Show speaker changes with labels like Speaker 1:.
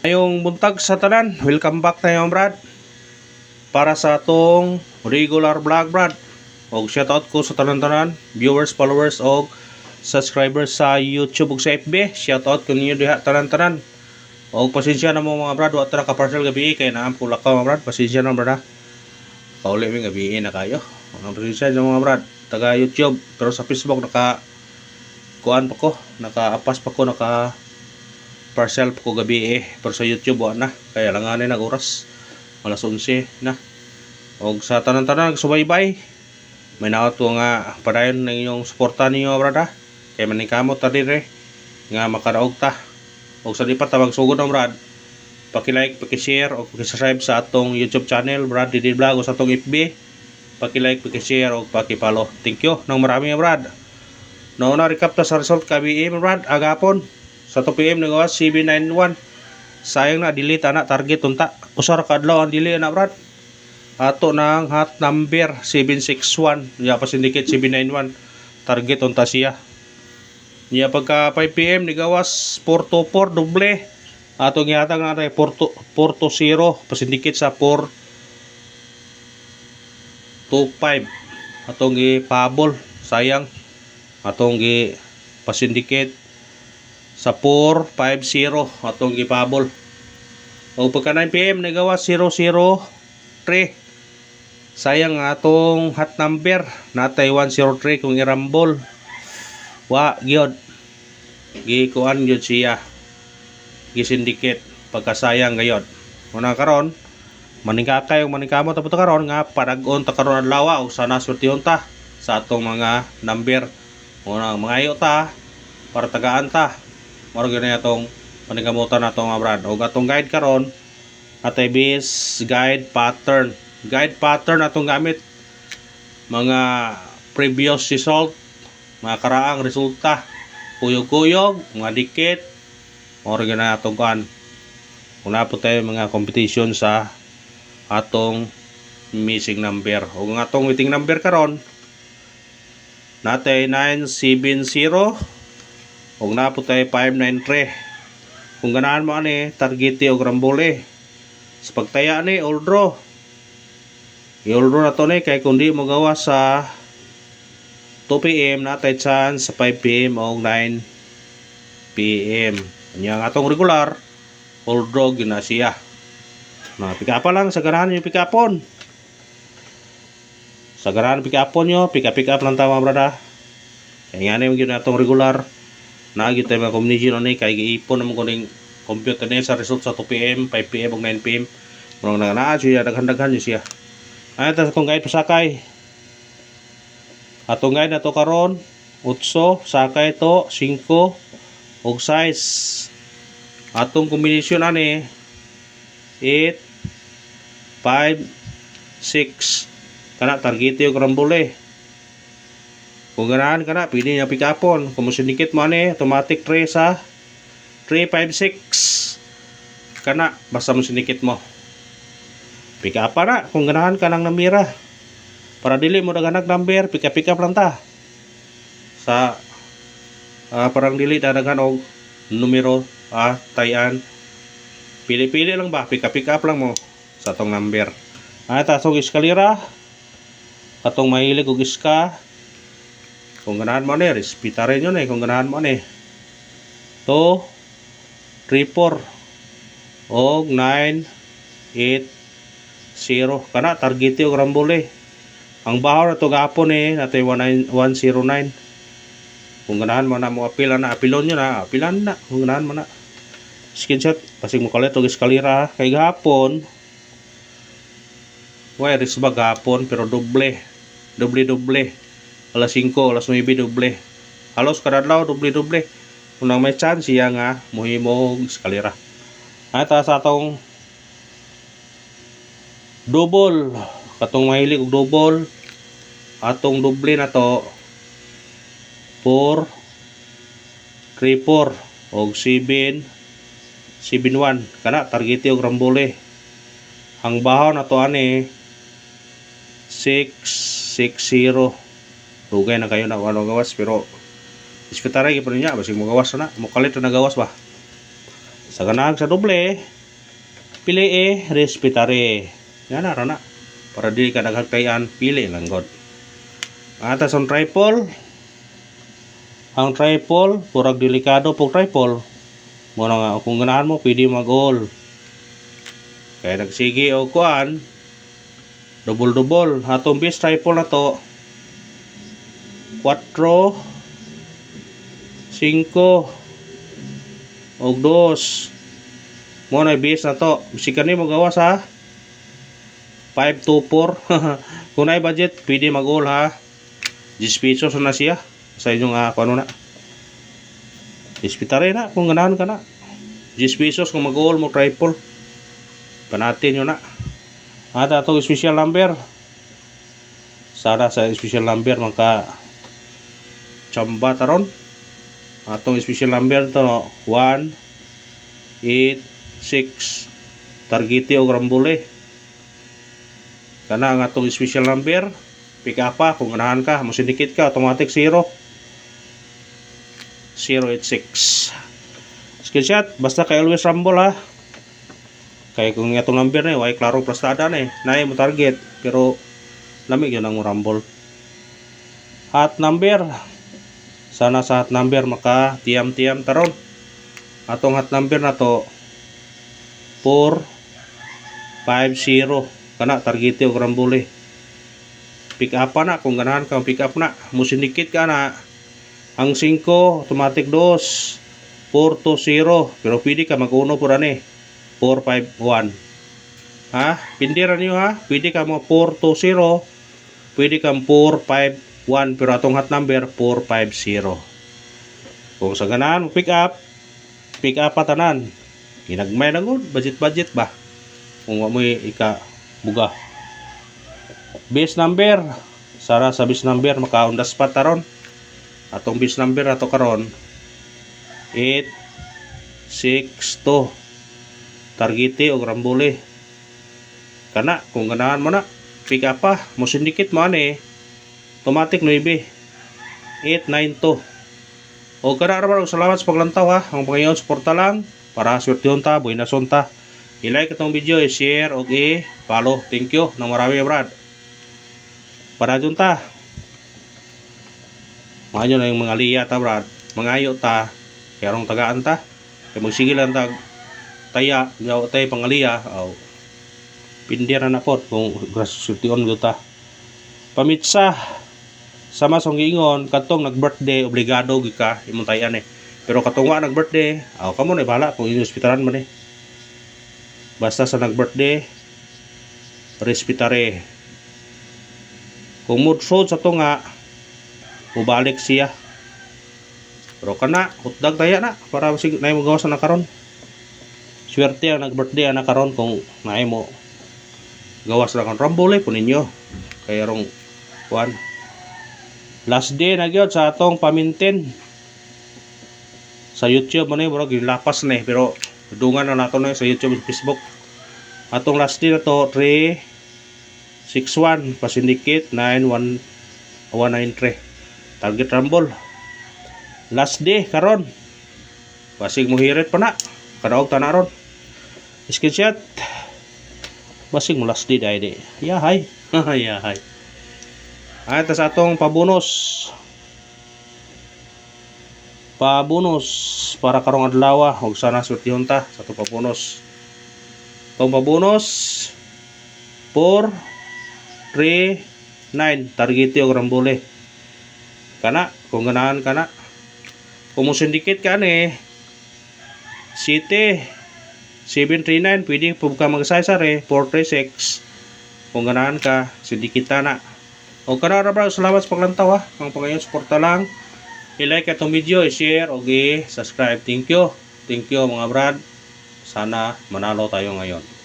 Speaker 1: Ngayong buntag sa tanan, welcome back tayo brad. Para sa atong regular vlog brad. Og shoutout ko sa tanan-tanan, viewers, followers og subscribers sa YouTube ug sa FB. Shoutout ko ninyo diha tanan-tanan. Og pasensya na mo mga brad, wa ta ka parcel gabi kay naam ko lakaw mga brad. Pasensya na brad. Kauli mi gabi na kayo. Ang pasensya na mga brad, taga YouTube pero sa Facebook naka kuan pa ko, naka-apas pa ko, naka parcel ko gabi pero sa YouTube wala na kaya langanin nag oras alas 11 na. Og sa tanan-tanan subaybay may naoto nga padayon ng inyong suporta ninyo brad kay maningkamot ta dire nga makaraog ta. Og sa di pa tawag sugod ang brad, paki-like, paki-share og paki-subscribe sa atong YouTube channel Brad Didi Vlog o sa atong FB. Paki-like, paki-share og paki-follow. Thank you nang marami brad. Nauna recap ta sa result kabi brad agapon sa 2 PM nagawas 791. Sayang na delete ana target unta. Usar ka adlaw ang delete na brad. Ato nang hot number 761. Ya pa syndicate 791. Target unta siya. Ya pagka 5 PM nagawas 424 doble. Ato gihatag na tay 420 pa syndicate sa 425. Atong gipabol. Sayang. Atong gi pa syndicate sa 450 atong gipabol. O pagka 9 PM nagawa 003. Sayang atong hot number natay 103 kung irambol. Wa gyud. Gikuan gyud siya. Gisindicate pagkasayang gayod. Una karon maningkakay og maningkamot ta karon nga parag-on ta karon adlaw og sana swertihon ta sa atong mga number. Una mangayo ta para tagaan ta. Moro gyud na atong paningkamutan nato mga brad. Og atong guide karon atay bis guide pattern. Guide pattern atong gamit mga previous result, mga karaang resulta, kuyog-kuyog, mga dikit. Moro gyud na atong kan. Una po tayo mga competition sa atong missing number. Og ang atong waiting number karon natay 970 og na po tayo 593. Kung ganahan mo ani targete og rambole sa pagtaya ni all draw. I-all draw na to ni kay kundi mo gawa sa 2 PM natay chance sa 5 PM og 9 PM. Nya nga atong regular all draw gyud na siya. Na pika-pa lang sa ganahan niyo pika-pon. Sa ganahan pika-pon nyo, pika-pick up lang tama brada. Kaya nga naman gyud atong regular. Nagit tayo mga combination ni kay giipon naman ko ning computer niya sa result sa 2 PM, 5 PM ug 9 PM. Murang naa siya daghan-daghan siya. Ay ta sa atong guide pasakay. Atong guide nato karon 8 sakay to 5 ug 6. Atong combination ani 8 5 6. Kana targete og rambole. Kung ganahan ka na, pwede niya pick-upon. Kung musindikit mo automatic 3 sa 356. Kana, basta musindikit mo. Pick-up na. Kung ganahan ka lang namira. Para dili mo naghanag number, pick up lang ta. Sa parang dili daghan og numero, tayan. Pili-pili lang ba? Pick up lang mo sa atong number. Ta sa iskalira. Atong mahilig og iska. Kung ganahan mo respita rin yun kung ganahan mo 2, 3, 4 og 9, 8, 0 kana targete og rambole. Ang bahaw na to gapon natay 109. Kung ganahan mo na mo apilan na apilon nyo na apilan na kung ganahan mo na screenshot pasig mo kalit og eskalera kay gapon way risba gapon pero doble alas 5, alas 9 doble. Halos kada adlaw doble. Kung may chance siya nga mohimo og eskalera. Ta sa atong double, katong mahilig og double, atong doble na to 4 3 4 og 7 7 1 kana targete og rambole. Ang bahaw na to ani 6 6 0. Dugay na kayo na kung ano gawas pero ispitaray pa niya basig mo gawas na mo kalit na gawas ba sa ganahan sa doble pili respetare. Yan na rana. Para di ka naghagtayan, pili lang god. Atas ang triple. Ang triple, purag delikado pog triple. Mo na nga kung ganahan mo pwede mag-all. Kaya nagsige og kuan, double atong base triple na to 4 5 og 2 mo na base na to. Bisik ni mo gawas ha 5 to 4 kung ay budget pwede mag-all ha 10 pesos na siya sa inyong kung ano na ispitare na kung ganahan ka na 10 pesos kung mag-all mo triple panatin yun na. At atong special number sana sa special number maka chamba taron. Atong special number to 1 8 6 targete o rambule kana ang atong special number pick up pa kung ganahan ka mo syndicate ka automatic 086 screenshot basta kay always rumble ha. Kaya kung itong number na way klaro plastada na na mo target pero lamig yun ang rumble. Hot number sana sa hot number maka tiam taron. Atong hot number na to 450 kana targete og rambule. Pick up na kung ganahan ka pick up na mo syndicate ka na ang 5 automatic 2 4 to 0 pero pwede ka mag-uno pura ni 451 ha pindira niyo ha pwede ka mo 4 to 0 pwede kang 451 pero atong hot number 450 kung sa ganahan pick up patanan ginagmay na gud budget ba kung mo ika buga base number sara sa base number maka on the spot taron atong base number ato karon 862 targete o rambule kana kung ganahan mo na pick up pa mo syndicate mo ani automatic 9 892 o kana ra salamat sa paglantaw ha ang pangayon suporta lang para swertehon ta buenas ta i-like itong video i-share og i-follow thank you nang marami brad para junta maayo na yung mga liya ta brad mangayo ta kaya rong tagaan ta kaya magsige lang tag taya yaw tay pangaliya aw pindira na pot kung grasution guta pamitsa sama song giingon katong nag-birthday obligado gyud ka imong tayan pero katong wa nag-birthday aw kamo na bahala kung inospitaran man basta sa nag-birthday respetare kung mood road sa to nga mubalik siya pero kana hutdag taya na para sig nay magawas na karon. Swerte ang nag-birthday na karon kung naay mo gawas ra kan rambole po ninyo kaya rong kuan last day na gyud sa atong paminten sa YouTube man murag gilapas na pero dungan na nato na sa YouTube at Facebook atong last day na to 361 pa-syndicate 91193 target rumble last day karon basig mo hirit pa na kadaog tanaron screenshot basig mo last day dai yahay yahay ay tas atong pabonus para karong adlaw og sana swertehon ta sa atong pabonus itong pabonus 4 3 9 targete og rambole kana kung ganahan kana kung mo syndicate ka City 739 pwede po ka mag-size 436 kung ganahan ka syndicate na o kanara bro salamat sa paglantaw ang pangayon suporta lang i-like itong video i-share o i-subscribe thank you mga brad sana manalo tayo ngayon.